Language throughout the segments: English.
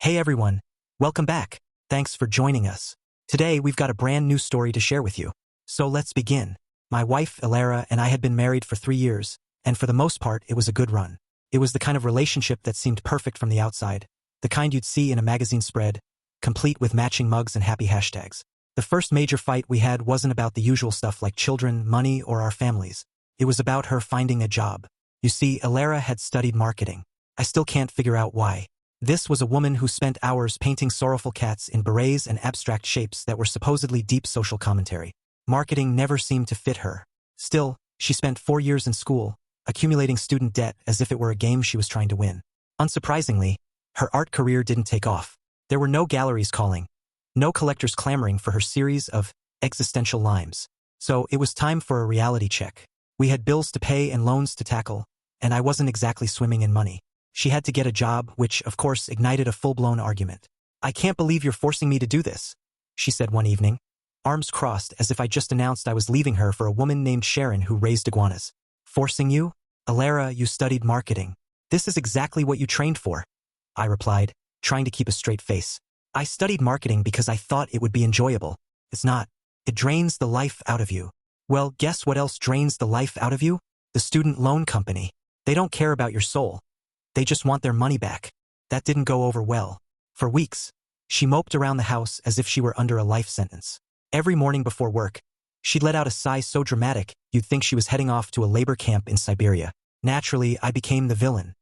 Hey everyone, welcome back. Thanks for joining us. Today we've got a brand new story to share with you. So let's begin. My wife, Elara, and I had been married for 3 years, and for the most part it was a good run. It was the kind of relationship that seemed perfect from the outside, the kind you'd see in a magazine spread, complete with matching mugs and happy hashtags. The first major fight we had wasn't about the usual stuff like children, money, or our families. It was about her finding a job. You see, Elara had studied marketing. I still can't figure out why. This was a woman who spent hours painting sorrowful cats in berets and abstract shapes that were supposedly deep social commentary. Marketing never seemed to fit her. Still, she spent 4 years in school, accumulating student debt as if it were a game she was trying to win. Unsurprisingly, her art career didn't take off. There were no galleries calling, no collectors clamoring for her series of existential limes. So it was time for a reality check. We had bills to pay and loans to tackle, and I wasn't exactly swimming in money. She had to get a job, which, of course, ignited a full-blown argument. "I can't believe you're forcing me to do this," she said one evening, arms crossed as if I just announced I was leaving her for a woman named Sharon who raised iguanas. "Forcing you? Elara, you studied marketing. This is exactly what you trained for," I replied, trying to keep a straight face. "I studied marketing because I thought it would be enjoyable. It's not. It drains the life out of you." "Well, guess what else drains the life out of you? The student loan company. They don't care about your soul. They just want their money back." That didn't go over well. For weeks, she moped around the house as if she were under a life sentence. Every morning before work, she'd let out a sigh so dramatic you'd think she was heading off to a labor camp in Siberia. Naturally, I became the villain.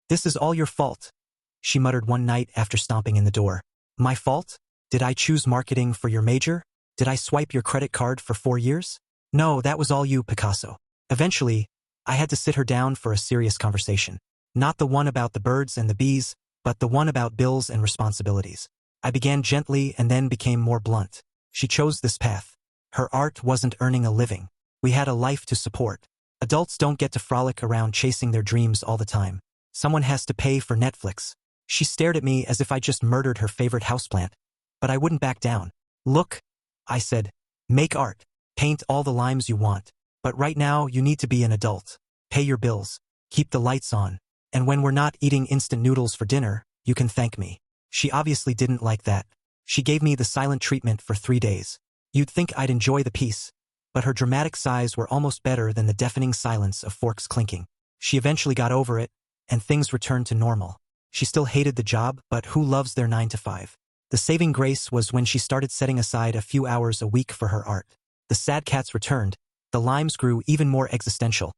"This is all your fault," she muttered one night after stomping in the door. "My fault? Did I choose marketing for your major? Did I swipe your credit card for 4 years? No, that was all you, Picasso." Eventually, I had to sit her down for a serious conversation. Not the one about the birds and the bees, but the one about bills and responsibilities. I began gently and then became more blunt. She chose this path. Her art wasn't earning a living. We had a life to support. Adults don't get to frolic around chasing their dreams all the time. Someone has to pay for Netflix. She stared at me as if I just murdered her favorite houseplant, but I wouldn't back down. "Look," I said, "make art. Paint all the limes you want. But right now you need to be an adult. Pay your bills. Keep the lights on. And when we're not eating instant noodles for dinner, you can thank me." She obviously didn't like that. She gave me the silent treatment for 3 days. You'd think I'd enjoy the peace, but her dramatic sighs were almost better than the deafening silence of forks clinking. She eventually got over it, and things returned to normal. She still hated the job, but who loves their 9 to 5? The saving grace was when she started setting aside a few hours a week for her art. The sad cats returned, the limes grew even more existential,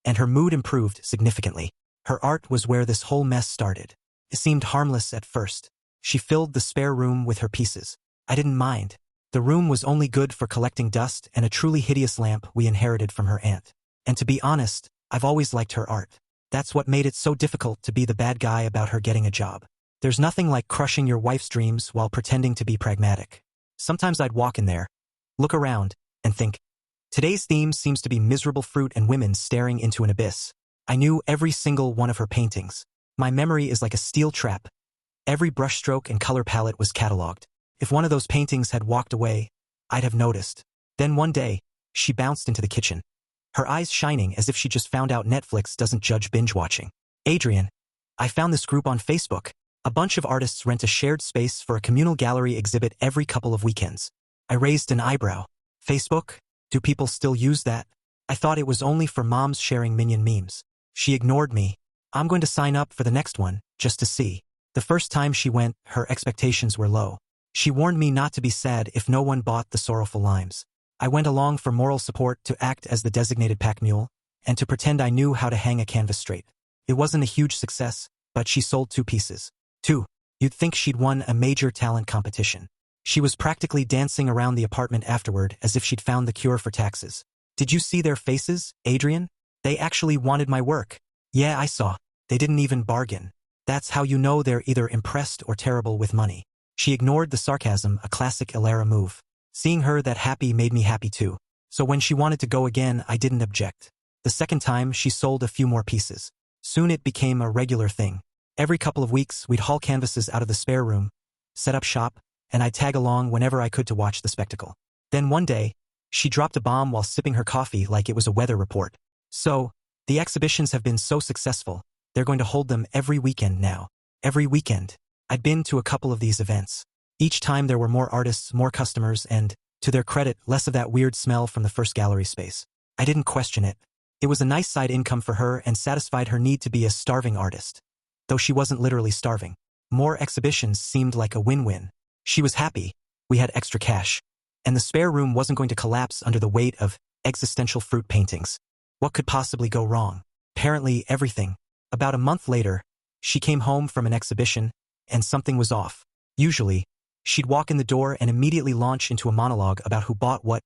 and her mood improved significantly. Her art was where this whole mess started. It seemed harmless at first. She filled the spare room with her pieces. I didn't mind. The room was only good for collecting dust and a truly hideous lamp we inherited from her aunt. And to be honest, I've always liked her art. That's what made it so difficult to be the bad guy about her getting a job. There's nothing like crushing your wife's dreams while pretending to be pragmatic. Sometimes I'd walk in there, look around, and think, today's theme seems to be miserable fruit and women staring into an abyss. I knew every single one of her paintings. My memory is like a steel trap. Every brushstroke and color palette was catalogued. If one of those paintings had walked away, I'd have noticed. Then one day, she bounced into the kitchen, her eyes shining as if she just found out Netflix doesn't judge binge watching. "Adrian, I found this group on Facebook. A bunch of artists rent a shared space for a communal gallery exhibit every couple of weekends." I raised an eyebrow. "Facebook? Do people still use that? I thought it was only for moms sharing minion memes." She ignored me. "I'm going to sign up for the next one, just to see." The first time she went, her expectations were low. She warned me not to be sad if no one bought the sorrowful limes. I went along for moral support, to act as the designated pack mule, and to pretend I knew how to hang a canvas straight. It wasn't a huge success, but she sold 2 pieces. 2. You'd think she'd won a major talent competition. She was practically dancing around the apartment afterward as if she'd found the cure for taxes. "Did you see their faces, Adrian? They actually wanted my work." "Yeah, I saw. They didn't even bargain." That's how you know they're either impressed or terrible with money. She ignored the sarcasm, a classic Elara move. Seeing her that happy made me happy too. So when she wanted to go again, I didn't object. The second time, she sold a few more pieces. Soon it became a regular thing. Every couple of weeks, we'd haul canvases out of the spare room, set up shop, and I'd tag along whenever I could to watch the spectacle. Then one day, she dropped a bomb while sipping her coffee like it was a weather report. "So, the exhibitions have been so successful, they're going to hold them every weekend now." "Every weekend?" I'd been to a couple of these events. Each time there were more artists, more customers, and, to their credit, less of that weird smell from the first gallery space. I didn't question it. It was a nice side income for her and satisfied her need to be a starving artist. Though she wasn't literally starving. More exhibitions seemed like a win-win. She was happy. We had extra cash. And the spare room wasn't going to collapse under the weight of existential fruit paintings. What could possibly go wrong? Apparently everything. About a month later, she came home from an exhibition, and something was off. Usually, she'd walk in the door and immediately launch into a monologue about who bought what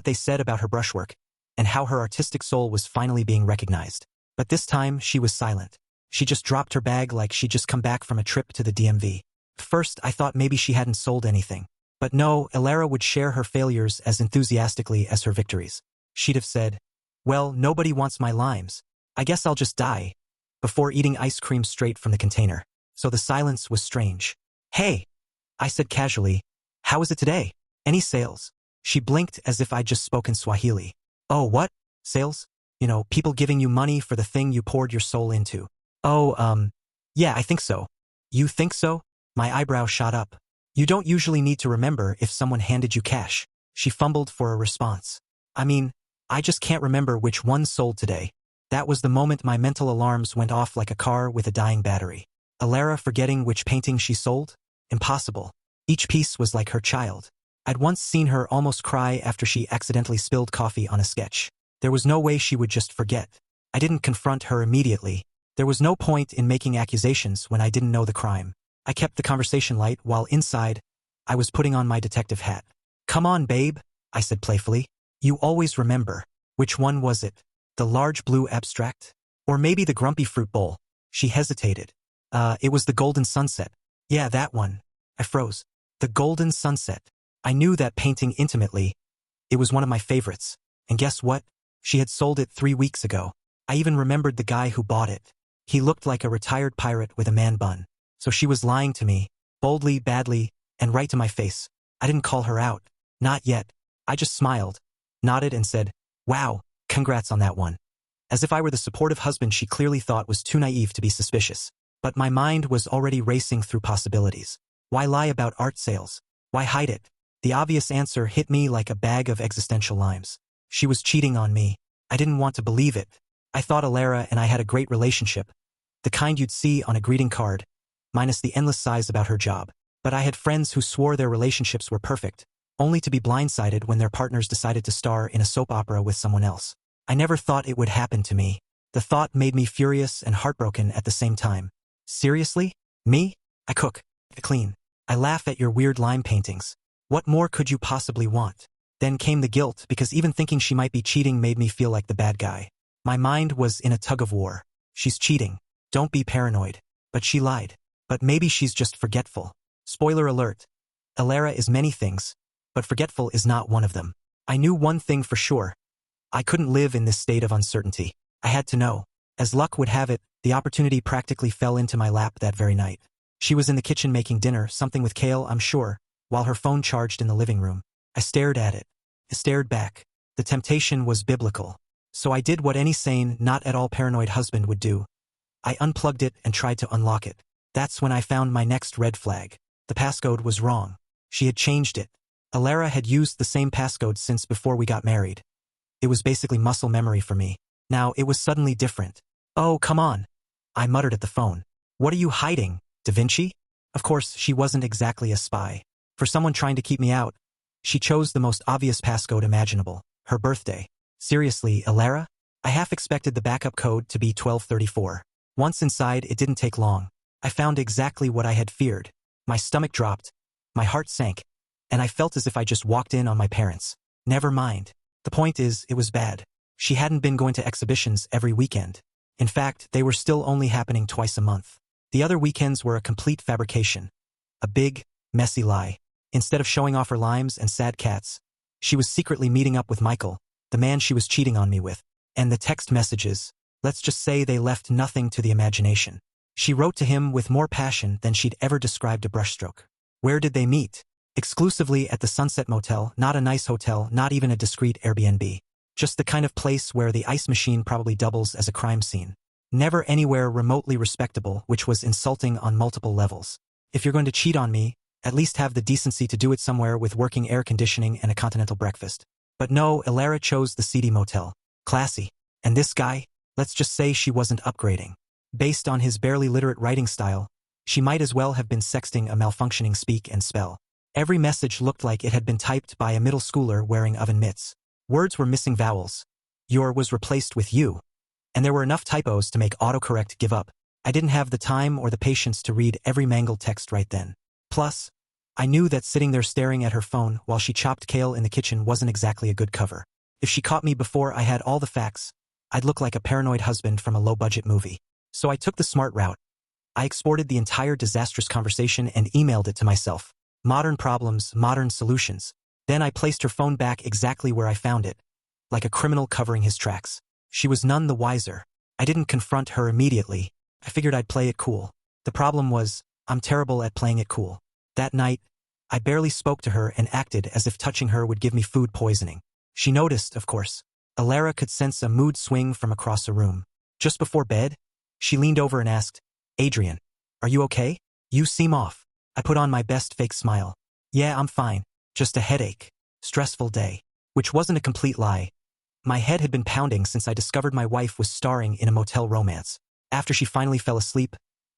they said about her brushwork, and how her artistic soul was finally being recognized. But this time, she was silent. She just dropped her bag like she'd just come back from a trip to the DMV. First, I thought maybe she hadn't sold anything. But no, Elara would share her failures as enthusiastically as her victories. She'd have said, "Well, nobody wants my limes. I guess I'll just die," before eating ice cream straight from the container. So the silence was strange. "Hey," I said casually, "how is it today? Any sales?" She blinked as if I'd just spoken Swahili. "Oh, what? Sales? You know, people giving you money for the thing you poured your soul into." "Oh, yeah, I think so." "You think so?" My eyebrow shot up. "You don't usually need to remember if someone handed you cash." She fumbled for a response. "I mean, I just can't remember which one sold today." That was the moment my mental alarms went off like a car with a dying battery. Elara forgetting which painting she sold? Impossible. Each piece was like her child. I'd once seen her almost cry after she accidentally spilled coffee on a sketch. There was no way she would just forget. I didn't confront her immediately. There was no point in making accusations when I didn't know the crime. I kept the conversation light while inside, I was putting on my detective hat. "Come on, babe," I said playfully. "You always remember. Which one was it? The large blue abstract? Or maybe the grumpy fruit bowl?" She hesitated. It was the golden sunset." "Yeah, that one." I froze. The golden sunset. I knew that painting intimately. It was one of my favorites. And guess what? She had sold it 3 weeks ago. I even remembered the guy who bought it. He looked like a retired pirate with a man bun. So she was lying to me, boldly, badly, and right to my face. I didn't call her out. Not yet. I just smiled, nodded and said, "Wow, congrats on that one." As if I were the supportive husband she clearly thought was too naive to be suspicious. But my mind was already racing through possibilities. Why lie about art sales? Why hide it? The obvious answer hit me like a bag of existential limes. She was cheating on me. I didn't want to believe it. I thought Elara and I had a great relationship. The kind you'd see on a greeting card, minus the endless sighs about her job. But I had friends who swore their relationships were perfect, only to be blindsided when their partners decided to star in a soap opera with someone else. I never thought it would happen to me. The thought made me furious and heartbroken at the same time. Seriously? Me? I cook. I clean. I laugh at your weird lime paintings. What more could you possibly want? Then came the guilt because even thinking she might be cheating made me feel like the bad guy. My mind was in a tug of war. She's cheating. Don't be paranoid. But she lied. But maybe she's just forgetful. Spoiler alert. Elara is many things, but forgetful is not one of them. I knew one thing for sure. I couldn't live in this state of uncertainty. I had to know. As luck would have it, the opportunity practically fell into my lap that very night. She was in the kitchen making dinner, something with kale, I'm sure, while her phone charged in the living room. I stared at it. I stared back. The temptation was biblical. So I did what any sane, not at all paranoid husband would do. I unplugged it and tried to unlock it. That's when I found my next red flag. The passcode was wrong. She had changed it. Elara had used the same passcode since before we got married. It was basically muscle memory for me. Now it was suddenly different. "Oh, come on," I muttered at the phone. "What are you hiding, Da Vinci?" Of course, she wasn't exactly a spy. For someone trying to keep me out, she chose the most obvious passcode imaginable, her birthday. Seriously, Elara? I half expected the backup code to be 1234. Once inside, it didn't take long. I found exactly what I had feared. My stomach dropped, my heart sank, and I felt as if I just walked in on my parents. Never mind. The point is, it was bad. She hadn't been going to exhibitions every weekend. In fact, they were still only happening twice a month. The other weekends were a complete fabrication. A big, messy lie. Instead of showing off her limes and sad cats, she was secretly meeting up with Michael, the man she was cheating on me with. And the text messages, let's just say they left nothing to the imagination. She wrote to him with more passion than she'd ever described a brushstroke. Where did they meet? Exclusively at the Sunset Motel, not a nice hotel, not even a discreet Airbnb. Just the kind of place where the ice machine probably doubles as a crime scene. Never anywhere remotely respectable, which was insulting on multiple levels. If you're going to cheat on me, at least have the decency to do it somewhere with working air conditioning and a continental breakfast. But no, Elara chose the seedy motel. Classy. And this guy, let's just say she wasn't upgrading. Based on his barely literate writing style, she might as well have been sexting a malfunctioning speak and spell. Every message looked like it had been typed by a middle schooler wearing oven mitts. Words were missing vowels. Your was replaced with you. And there were enough typos to make autocorrect give up. I didn't have the time or the patience to read every mangled text right then. Plus, I knew that sitting there staring at her phone while she chopped kale in the kitchen wasn't exactly a good cover. If she caught me before I had all the facts, I'd look like a paranoid husband from a low-budget movie. So I took the smart route. I exported the entire disastrous conversation and emailed it to myself. Modern problems, modern solutions. Then I placed her phone back exactly where I found it, like a criminal covering his tracks. She was none the wiser. I didn't confront her immediately. I figured I'd play it cool. The problem was, I'm terrible at playing it cool. That night, I barely spoke to her and acted as if touching her would give me food poisoning. She noticed, of course. Elara could sense a mood swing from across the room. Just before bed, she leaned over and asked, Adrian, are you okay? You seem off. I put on my best fake smile. Yeah, I'm fine. Just a headache. Stressful day. Which wasn't a complete lie. My head had been pounding since I discovered my wife was starring in a motel romance. After she finally fell asleep,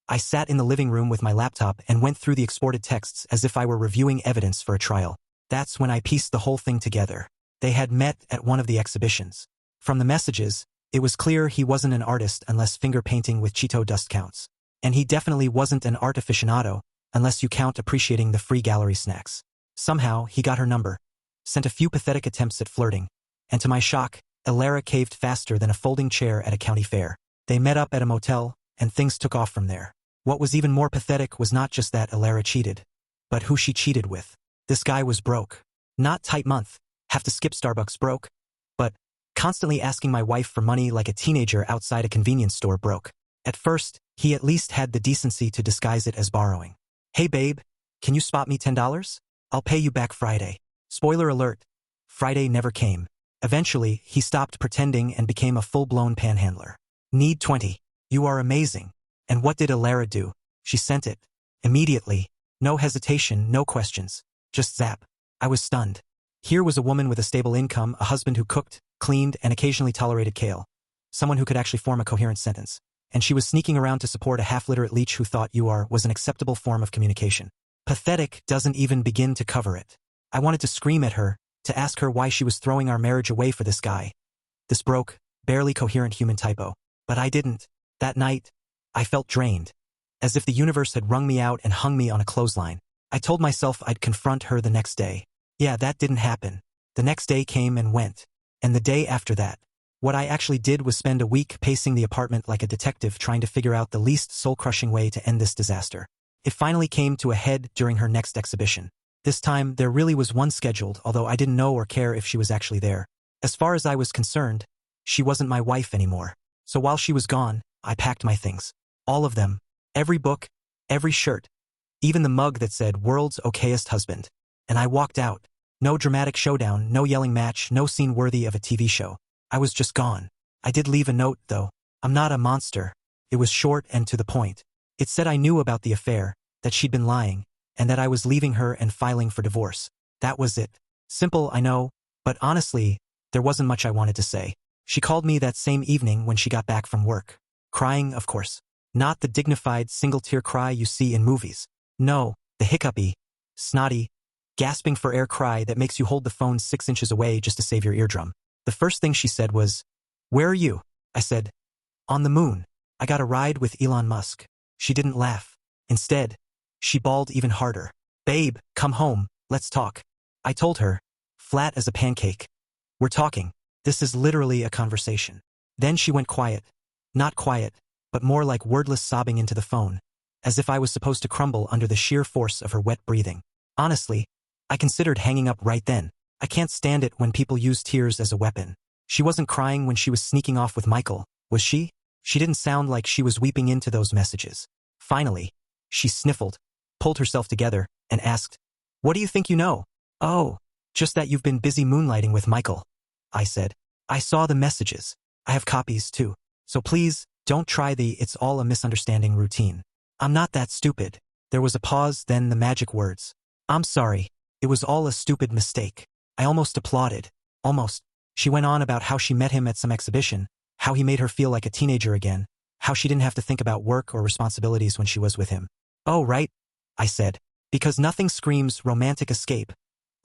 I sat in the living room with my laptop and went through the exported texts as if I were reviewing evidence for a trial. That's when I pieced the whole thing together. They had met at one of the exhibitions. From the messages, it was clear he wasn't an artist unless finger painting with Cheeto dust counts. And he definitely wasn't an art aficionado unless you count appreciating the free gallery snacks. Somehow, he got her number, sent a few pathetic attempts at flirting, and to my shock, Elara caved faster than a folding chair at a county fair. They met up at a motel, and things took off from there. What was even more pathetic was not just that Elara cheated, but who she cheated with. This guy was broke. Not tight month, have to skip Starbucks broke, but constantly asking my wife for money like a teenager outside a convenience store broke. At first, he at least had the decency to disguise it as borrowing. Hey babe, can you spot me $10? I'll pay you back Friday. Spoiler alert, Friday never came. Eventually, he stopped pretending and became a full-blown panhandler. Need 20. You are amazing. And what did Elara do? She sent it. Immediately. No hesitation, no questions. Just zap. I was stunned. Here was a woman with a stable income, a husband who cooked, cleaned, and occasionally tolerated kale. Someone who could actually form a coherent sentence. And she was sneaking around to support a half-literate leech who thought you are was an acceptable form of communication. Pathetic doesn't even begin to cover it. I wanted to scream at her, to ask her why she was throwing our marriage away for this guy. This broke, barely coherent human typo. But I didn't. That night, I felt drained, as if the universe had wrung me out and hung me on a clothesline. I told myself I'd confront her the next day. Yeah, that didn't happen. The next day came and went. And the day after that. What I actually did was spend a week pacing the apartment like a detective trying to figure out the least soul-crushing way to end this disaster. It finally came to a head during her next exhibition. This time, there really was one scheduled, although I didn't know or care if she was actually there. As far as I was concerned, she wasn't my wife anymore. So while she was gone, I packed my things. All of them. Every book, every shirt. Even the mug that said, World's Okayest Husband. And I walked out. No dramatic showdown, no yelling match, no scene worthy of a TV show. I was just gone. I did leave a note, though. I'm not a monster. It was short and to the point. It said I knew about the affair, that she'd been lying, and that I was leaving her and filing for divorce. That was it. Simple, I know, but honestly, there wasn't much I wanted to say. She called me that same evening when she got back from work. Crying, of course. Not the dignified single-tear cry you see in movies. No, the hiccupy, snotty, gasping for air cry that makes you hold the phone 6 inches away just to save your eardrum. The first thing she said was, "Where are you?" I said, "On the moon. I got a ride with Elon Musk." She didn't laugh. Instead, she bawled even harder. "Babe, come home, let's talk." I told her, flat as a pancake. "We're talking. This is literally a conversation." Then she went quiet. Not quiet, but more like wordless sobbing into the phone, as if I was supposed to crumble under the sheer force of her wet breathing. Honestly, I considered hanging up right then. I can't stand it when people use tears as a weapon. She wasn't crying when she was sneaking off with Michael, was she? She didn't sound like she was weeping into those messages. Finally, she sniffled, pulled herself together, and asked, "What do you think you know?" "Oh, just that you've been busy moonlighting with Michael," I said. "I saw the messages. I have copies too. So please, don't try the 'it's all a misunderstanding' routine. I'm not that stupid. There was a pause, then the magic words. I'm sorry. It was all a stupid mistake. I almost applauded. Almost. She went on about how she met him at some exhibition, how he made her feel like a teenager again, how she didn't have to think about work or responsibilities when she was with him. Oh, right, I said. Because nothing screams romantic escape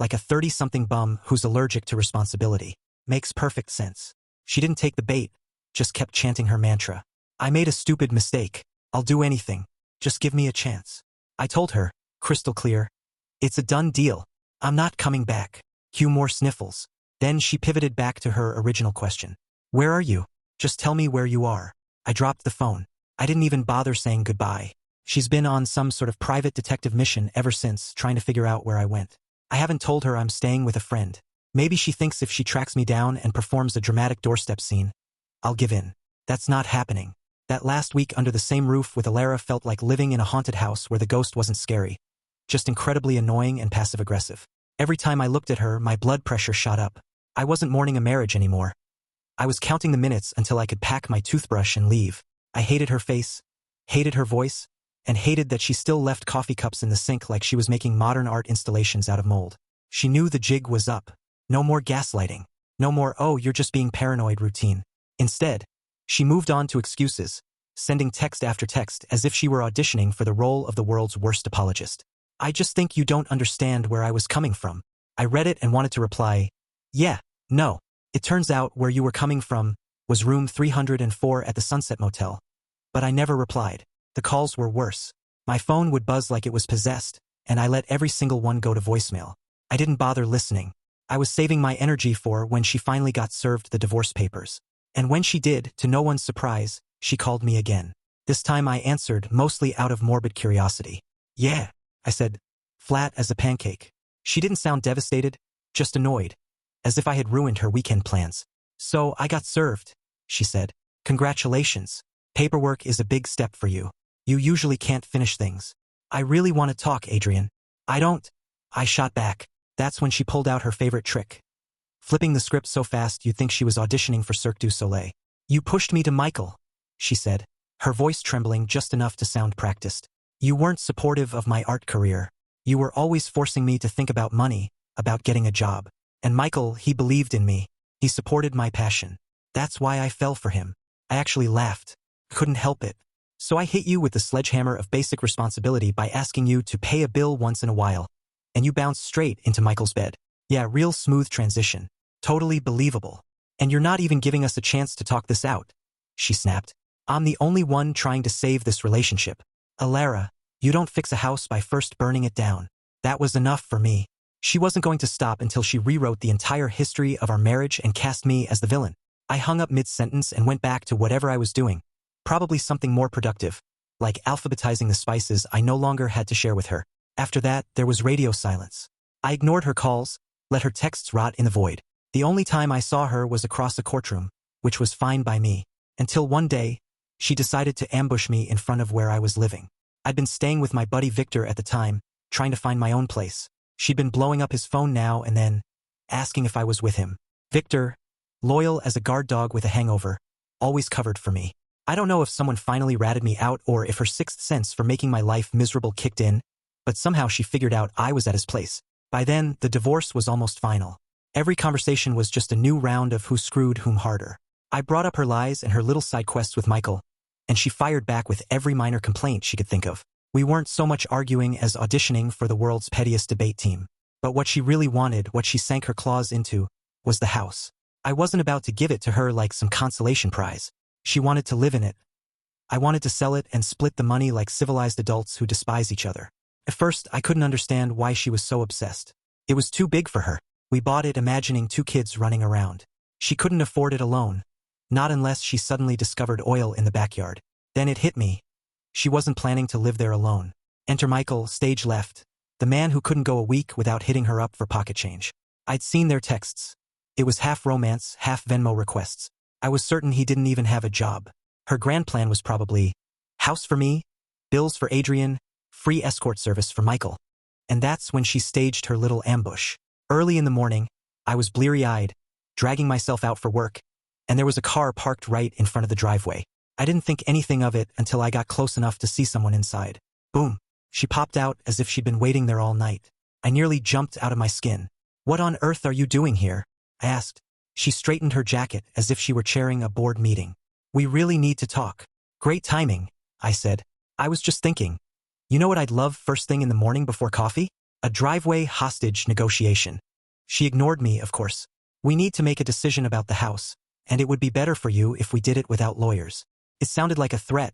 like a 30-something bum who's allergic to responsibility. Makes perfect sense. She didn't take the bait, just kept chanting her mantra. I made a stupid mistake. I'll do anything. Just give me a chance. I told her, crystal clear. It's a done deal. I'm not coming back. Cue more sniffles. Then she pivoted back to her original question. Where are you? Just tell me where you are. I dropped the phone. I didn't even bother saying goodbye. She's been on some sort of private detective mission ever since, trying to figure out where I went. I haven't told her I'm staying with a friend. Maybe she thinks if she tracks me down and performs a dramatic doorstep scene, I'll give in. That's not happening. That last week under the same roof with Alara felt like living in a haunted house where the ghost wasn't scary, just incredibly annoying and passive-aggressive. Every time I looked at her, my blood pressure shot up. I wasn't mourning a marriage anymore. I was counting the minutes until I could pack my toothbrush and leave. I hated her face, hated her voice, and hated that she still left coffee cups in the sink like she was making modern art installations out of mold. She knew the jig was up. No more gaslighting. No more, oh, you're just being paranoid routine. Instead, she moved on to excuses, sending text after text as if she were auditioning for the role of the world's worst apologist. I just think you don't understand where I was coming from. I read it and wanted to reply, yeah, no. It turns out where you were coming from was room 304 at the Sunset Motel. But I never replied. The calls were worse. My phone would buzz like it was possessed, and I let every single one go to voicemail. I didn't bother listening. I was saving my energy for when she finally got served the divorce papers. And when she did, to no one's surprise, she called me again. This time I answered, mostly out of morbid curiosity. Yeah, I said, flat as a pancake. She didn't sound devastated, just annoyed, as if I had ruined her weekend plans. So I got served, she said. Congratulations. Paperwork is a big step for you. You usually can't finish things. I really want to talk, Adrian. I don't. I shot back. That's when she pulled out her favorite trick. Flipping the script so fast you'd think she was auditioning for Cirque du Soleil. You pushed me to Michael, she said, her voice trembling just enough to sound practiced. You weren't supportive of my art career. You were always forcing me to think about money, about getting a job. And Michael, he believed in me. He supported my passion. That's why I fell for him. I actually laughed. Couldn't help it. So I hit you with the sledgehammer of basic responsibility by asking you to pay a bill once in a while. And you bounced straight into Michael's bed. Yeah, real smooth transition. Totally believable. And you're not even giving us a chance to talk this out, she snapped. I'm the only one trying to save this relationship. Alara, you don't fix a house by first burning it down. That was enough for me. She wasn't going to stop until she rewrote the entire history of our marriage and cast me as the villain. I hung up mid-sentence and went back to whatever I was doing. Probably something more productive, like alphabetizing the spices I no longer had to share with her. After that, there was radio silence. I ignored her calls, let her texts rot in the void. The only time I saw her was across a courtroom, which was fine by me. Until one day, she decided to ambush me in front of where I was living. I'd been staying with my buddy Victor at the time, trying to find my own place. She'd been blowing up his phone now and then, asking if I was with him. Victor, loyal as a guard dog with a hangover, always covered for me. I don't know if someone finally ratted me out or if her sixth sense for making my life miserable kicked in, but somehow she figured out I was at his place. By then, the divorce was almost final. Every conversation was just a new round of who screwed whom harder. I brought up her lies and her little side quests with Michael, and she fired back with every minor complaint she could think of. We weren't so much arguing as auditioning for the world's pettiest debate team. But what she really wanted, what she sank her claws into, was the house. I wasn't about to give it to her like some consolation prize. She wanted to live in it. I wanted to sell it and split the money like civilized adults who despise each other. At first, I couldn't understand why she was so obsessed. It was too big for her. We bought it imagining 2 kids running around. She couldn't afford it alone. Not unless she suddenly discovered oil in the backyard. Then it hit me. She wasn't planning to live there alone. Enter Michael, stage left. The man who couldn't go a week without hitting her up for pocket change. I'd seen their texts. It was half romance, half Venmo requests. I was certain he didn't even have a job. Her grand plan was probably, house for me, bills for Adrian, free escort service for Michael. And that's when she staged her little ambush. Early in the morning, I was bleary-eyed, dragging myself out for work, and there was a car parked right in front of the driveway. I didn't think anything of it until I got close enough to see someone inside. Boom. She popped out as if she'd been waiting there all night. I nearly jumped out of my skin. "What on earth are you doing here?" I asked. She straightened her jacket as if she were chairing a board meeting. "We really need to talk." "Great timing," I said. "I was just thinking. You know what I'd love first thing in the morning before coffee? A driveway hostage negotiation." She ignored me, of course. "We need to make a decision about the house, and it would be better for you if we did it without lawyers." It sounded like a threat,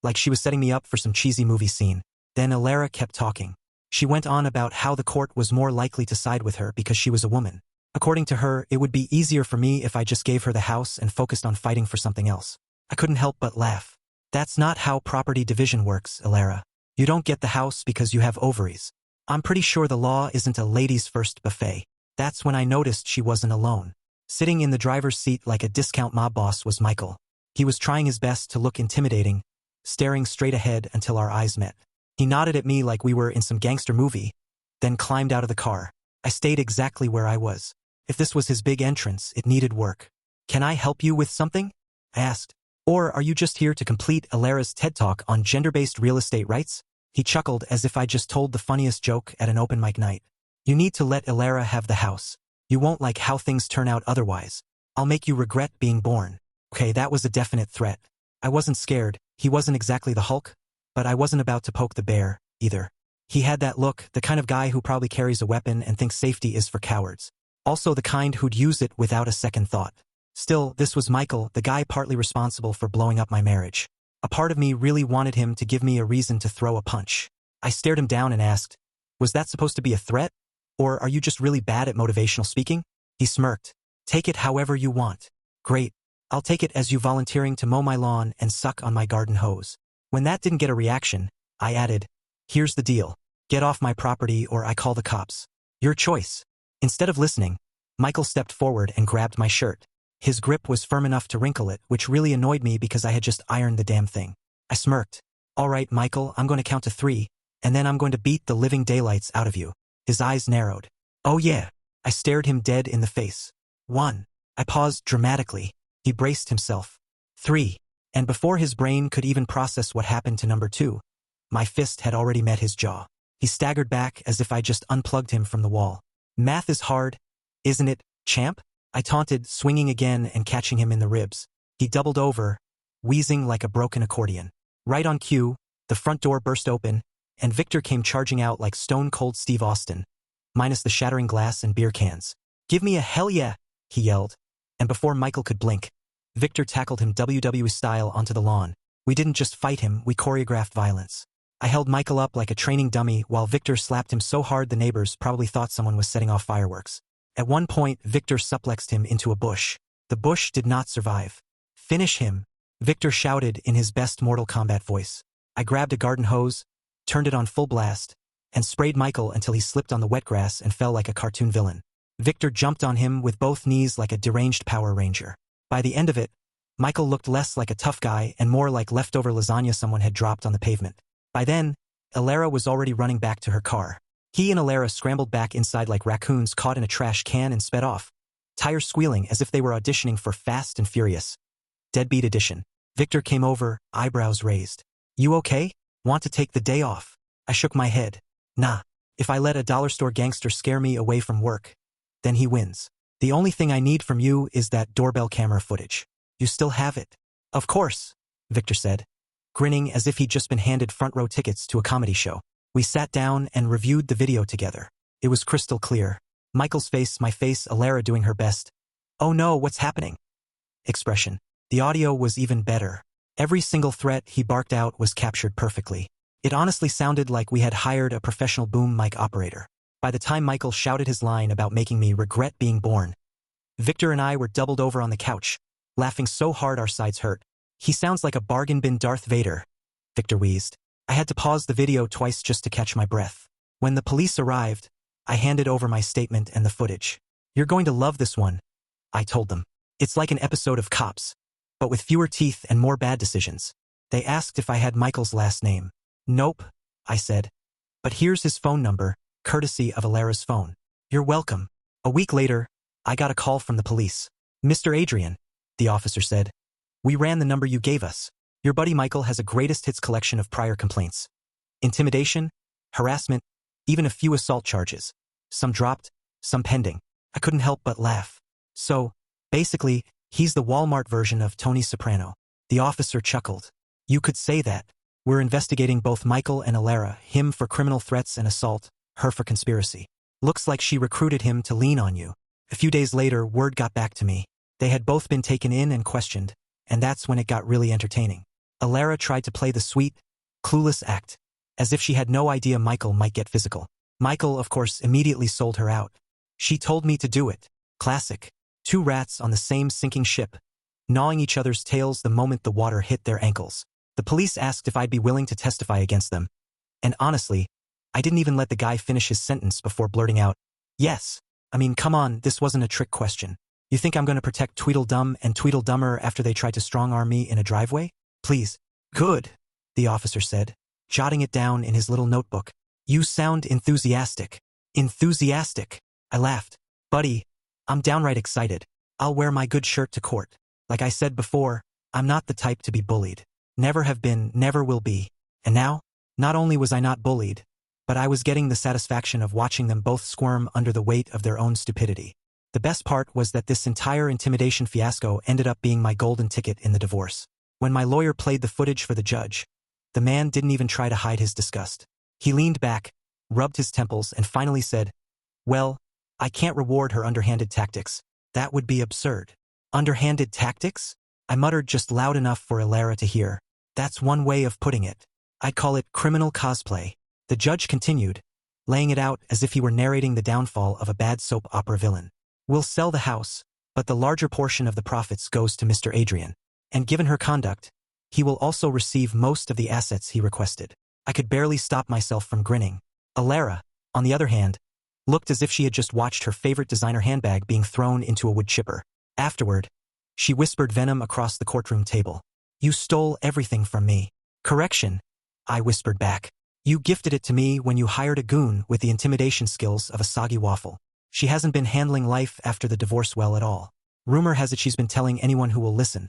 like she was setting me up for some cheesy movie scene. Then Alara kept talking. She went on about how the court was more likely to side with her because she was a woman. According to her, it would be easier for me if I just gave her the house and focused on fighting for something else. I couldn't help but laugh. "That's not how property division works, Alara. You don't get the house because you have ovaries. I'm pretty sure the law isn't a ladies' first buffet." That's when I noticed she wasn't alone. Sitting in the driver's seat like a discount mob boss was Michael. He was trying his best to look intimidating, staring straight ahead until our eyes met. He nodded at me like we were in some gangster movie, then climbed out of the car. I stayed exactly where I was. If this was his big entrance, it needed work. "Can I help you with something?" I asked. "Or are you just here to complete Alara's TED Talk on gender-based real estate rights?" He chuckled as if I just told the funniest joke at an open mic night. "You need to let Alara have the house. You won't like how things turn out otherwise. I'll make you regret being born." Okay, that was a definite threat. I wasn't scared. He wasn't exactly the Hulk, but I wasn't about to poke the bear, either. He had that look, the kind of guy who probably carries a weapon and thinks safety is for cowards. Also the kind who'd use it without a second thought. Still, this was Michael, the guy partly responsible for blowing up my marriage. A part of me really wanted him to give me a reason to throw a punch. I stared him down and asked, "Was that supposed to be a threat? Or are you just really bad at motivational speaking?" He smirked. "Take it however you want." "Great. I'll take it as you volunteering to mow my lawn and suck on my garden hose." When that didn't get a reaction, I added, "Here's the deal. Get off my property or I call the cops. Your choice." Instead of listening, Michael stepped forward and grabbed my shirt. His grip was firm enough to wrinkle it, which really annoyed me because I had just ironed the damn thing. I smirked. "All right, Michael, I'm going to count to 3, and then I'm going to beat the living daylights out of you." His eyes narrowed. "Oh yeah." I stared him dead in the face. 1. I paused dramatically. He braced himself. 3. And before his brain could even process what happened to number 2, my fist had already met his jaw. He staggered back as if I just unplugged him from the wall. "Math is hard, isn't it, champ?" I taunted, swinging again and catching him in the ribs. He doubled over, wheezing like a broken accordion. Right on cue, the front door burst open, and Victor came charging out like stone-cold Steve Austin, minus the shattering glass and beer cans. "Give me a hell yeah," he yelled. And before Michael could blink, Victor tackled him WWE style onto the lawn. We didn't just fight him, we choreographed violence. I held Michael up like a training dummy while Victor slapped him so hard the neighbors probably thought someone was setting off fireworks. At one point, Victor suplexed him into a bush. The bush did not survive. "Finish him," Victor shouted in his best Mortal Kombat voice. I grabbed a garden hose, turned it on full blast, and sprayed Michael until he slipped on the wet grass and fell like a cartoon villain. Victor jumped on him with both knees like a deranged Power Ranger. By the end of it, Michael looked less like a tough guy and more like leftover lasagna someone had dropped on the pavement. By then, Alara was already running back to her car. He and Alara scrambled back inside like raccoons caught in a trash can and sped off, tires squealing as if they were auditioning for Fast and Furious. Deadbeat edition. Victor came over, eyebrows raised. "You okay? Want to take the day off?" I shook my head. "Nah. If I let a dollar store gangster scare me away from work, then he wins. The only thing I need from you is that doorbell camera footage. You still have it?" "Of course," Victor said, grinning as if he'd just been handed front row tickets to a comedy show. We sat down and reviewed the video together. It was crystal clear. Michael's face, my face, Alara doing her best. "Oh no, what's happening?" expression. The audio was even better. Every single threat he barked out was captured perfectly. It honestly sounded like we had hired a professional boom mic operator. By the time Michael shouted his line about making me regret being born, Victor and I were doubled over on the couch, laughing so hard our sides hurt. "He sounds like a bargain bin Darth Vader," Victor wheezed. I had to pause the video twice just to catch my breath. When the police arrived, I handed over my statement and the footage. "You're going to love this one," I told them. "It's like an episode of Cops, but with fewer teeth and more bad decisions." They asked if I had Michael's last name. "Nope," I said. "But here's his phone number, courtesy of Alara's phone." "You're welcome." A week later, I got a call from the police. "Mr. Adrian," the officer said, "we ran the number you gave us. Your buddy Michael has a greatest hits collection of prior complaints. Intimidation, harassment, even a few assault charges. Some dropped, some pending. I couldn't help but laugh. So, basically, he's the Walmart version of Tony Soprano. The officer chuckled. You could say that. We're investigating both Michael and Alara, him for criminal threats and assault, her for conspiracy. Looks like she recruited him to lean on you. A few days later, word got back to me. They had both been taken in and questioned, and that's when it got really entertaining. Alara tried to play the sweet, clueless act, as if she had no idea Michael might get physical. Michael, of course, immediately sold her out. She told me to do it. Classic. Two rats on the same sinking ship, gnawing each other's tails the moment the water hit their ankles. The police asked if I'd be willing to testify against them. And honestly, I didn't even let the guy finish his sentence before blurting out, yes. I mean, come on, this wasn't a trick question. You think I'm going to protect Tweedledum and Tweedledummer after they tried to strong-arm me in a driveway? Please. Good, the officer said, jotting it down in his little notebook. You sound enthusiastic. Enthusiastic. I laughed. Buddy, I'm downright excited. I'll wear my good shirt to court. Like I said before, I'm not the type to be bullied. Never have been, never will be. And now, not only was I not bullied, but I was getting the satisfaction of watching them both squirm under the weight of their own stupidity. The best part was that this entire intimidation fiasco ended up being my golden ticket in the divorce. When my lawyer played the footage for the judge, the man didn't even try to hide his disgust. He leaned back, rubbed his temples, and finally said, well, I can't reward her underhanded tactics. That would be absurd. Underhanded tactics? I muttered just loud enough for Alara to hear. That's one way of putting it. I'd call it criminal cosplay. The judge continued, laying it out as if he were narrating the downfall of a bad soap opera villain. We'll sell the house, but the larger portion of the profits goes to Mr. Adrian. And given her conduct, he will also receive most of the assets he requested. I could barely stop myself from grinning. Alara, on the other hand, looked as if she had just watched her favorite designer handbag being thrown into a wood chipper. Afterward, she whispered venom across the courtroom table. You stole everything from me. Correction, I whispered back. You gifted it to me when you hired a goon with the intimidation skills of a soggy waffle. She hasn't been handling life after the divorce well at all. Rumor has it she's been telling anyone who will listen.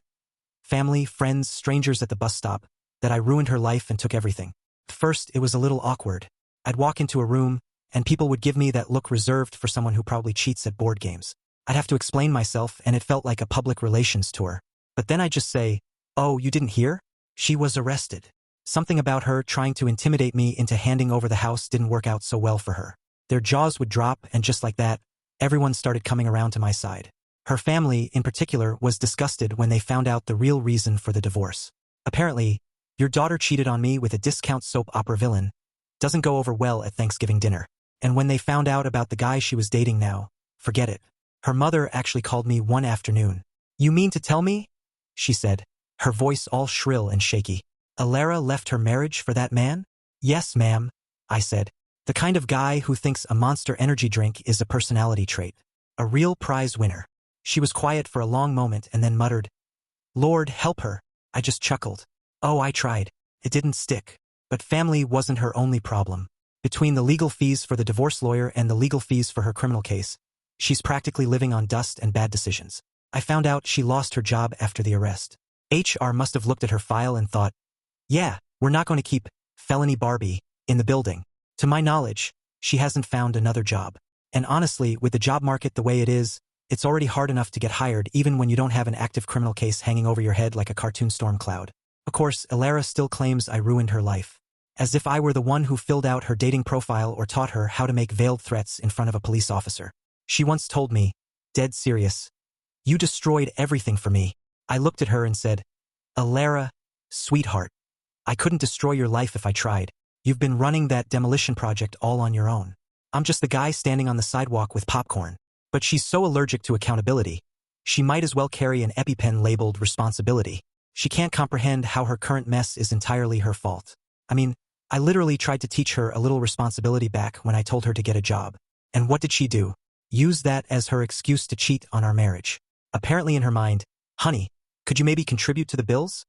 Family, friends, strangers at the bus stop, that I ruined her life and took everything. First, it was a little awkward. I'd walk into a room, and people would give me that look reserved for someone who probably cheats at board games. I'd have to explain myself, and it felt like a public relations tour. But then I'd just say, oh, you didn't hear? She was arrested. Something about her trying to intimidate me into handing over the house didn't work out so well for her. Their jaws would drop, and just like that, everyone started coming around to my side. Her family, in particular, was disgusted when they found out the real reason for the divorce. Apparently, your daughter cheated on me with a discount soap opera villain. Doesn't go over well at Thanksgiving dinner. And when they found out about the guy she was dating now, forget it. Her mother actually called me one afternoon. You mean to tell me? She said, her voice all shrill and shaky. Alara left her marriage for that man? Yes, ma'am, I said. The kind of guy who thinks a Monster energy drink is a personality trait. A real prize winner. She was quiet for a long moment and then muttered, Lord help her. I just chuckled. Oh, I tried. It didn't stick. But family wasn't her only problem. Between the legal fees for the divorce lawyer and the legal fees for her criminal case, she's practically living on dust and bad decisions. I found out she lost her job after the arrest. HR must have looked at her file and thought, yeah, we're not going to keep Felony Barbie in the building. To my knowledge, she hasn't found another job. And honestly, with the job market the way it is, it's already hard enough to get hired even when you don't have an active criminal case hanging over your head like a cartoon storm cloud. Of course, Alara still claims I ruined her life. As if I were the one who filled out her dating profile or taught her how to make veiled threats in front of a police officer. She once told me, dead serious, you destroyed everything for me. I looked at her and said, Alara, sweetheart, I couldn't destroy your life if I tried. You've been running that demolition project all on your own. I'm just the guy standing on the sidewalk with popcorn. But she's so allergic to accountability, she might as well carry an EpiPen labeled responsibility. She can't comprehend how her current mess is entirely her fault. I mean, I literally tried to teach her a little responsibility back when I told her to get a job. And what did she do? Use that as her excuse to cheat on our marriage. Apparently in her mind, honey, could you maybe contribute to the bills?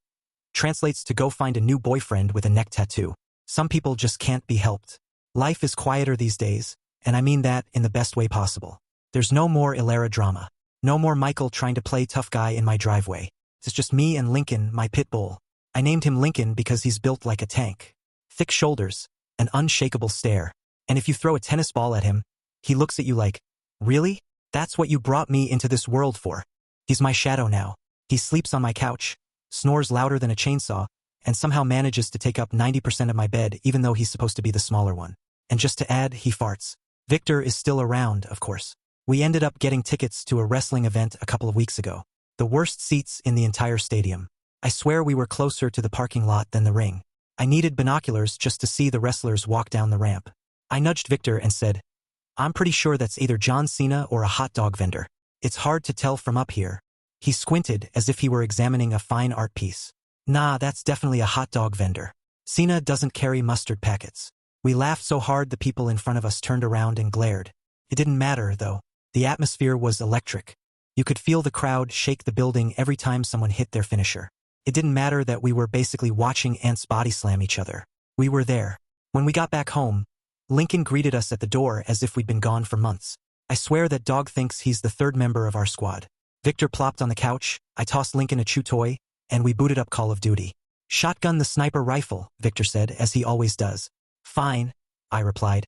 Translates to go find a new boyfriend with a neck tattoo. Some people just can't be helped. Life is quieter these days, and I mean that in the best way possible. There's no more Alara drama. No more Michael trying to play tough guy in my driveway. It's just me and Lincoln, my pit bull. I named him Lincoln because he's built like a tank. thick shoulders, an unshakable stare. And if you throw a tennis ball at him, he looks at you like, really? That's what you brought me into this world for. He's my shadow now. He sleeps on my couch, snores louder than a chainsaw, and somehow manages to take up 90% of my bed even though he's supposed to be the smaller one. And just to add, he farts. Victor is still around, of course. We ended up getting tickets to a wrestling event a couple of weeks ago. The worst seats in the entire stadium. I swear we were closer to the parking lot than the ring. I needed binoculars just to see the wrestlers walk down the ramp. I nudged Victor and said, I'm pretty sure that's either John Cena or a hot dog vendor. It's hard to tell from up here. He squinted as if he were examining a fine art piece. Nah, that's definitely a hot dog vendor. Cena doesn't carry mustard packets. We laughed so hard the people in front of us turned around and glared. It didn't matter, though. The atmosphere was electric. You could feel the crowd shake the building every time someone hit their finisher. It didn't matter that we were basically watching ants body slam each other. We were there. When we got back home, Lincoln greeted us at the door as if we'd been gone for months. I swear that dog thinks he's the third member of our squad. Victor plopped on the couch, I tossed Lincoln a chew toy, and we booted up Call of Duty. Shotgun the sniper rifle, Victor said, as he always does. Fine, I replied.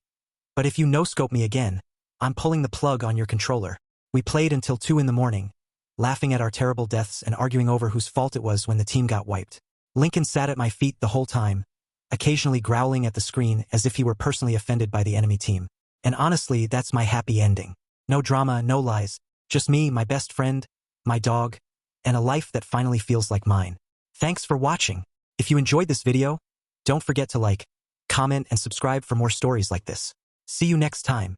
But if you no-scope me again, I'm pulling the plug on your controller. We played until 2 in the morning, laughing at our terrible deaths and arguing over whose fault it was when the team got wiped. Lincoln sat at my feet the whole time, occasionally growling at the screen as if he were personally offended by the enemy team. And honestly, that's my happy ending. No drama, no lies. Just me, my best friend, my dog, and a life that finally feels like mine. Thanks for watching. If you enjoyed this video, don't forget to like, comment, and subscribe for more stories like this. See you next time.